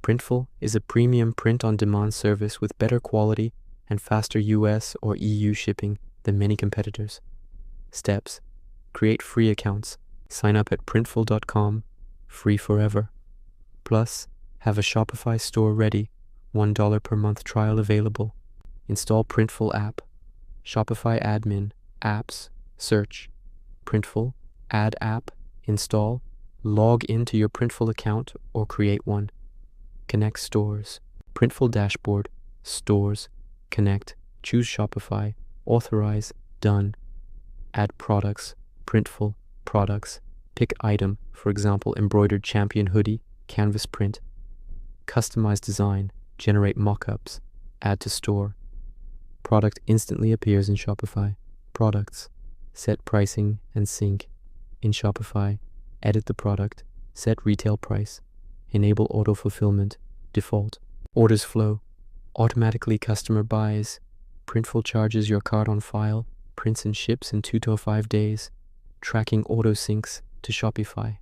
Printful is a premium print-on-demand service with better quality and faster US or EU shipping than many competitors. Steps: create free accounts. Sign up at printful.com, free forever. Plus, have a Shopify store ready, $1 per month trial available. Install Printful app. Shopify admin, apps, search. Printful, add app, install, log into your Printful account or create one. Connect stores. Printful dashboard, stores, connect, choose Shopify, authorize, done. Add products, Printful, products, pick item, for example, embroidered champion hoodie, canvas print. Customize design, generate mockups, add to store. Product instantly appears in Shopify. Products, set pricing and sync. In Shopify, edit the product, set retail price, enable auto fulfillment, default. Orders flow, automatically customer buys. Printful charges your cart on file, prints and ships in 2 to 5 days. Tracking auto syncs to Shopify.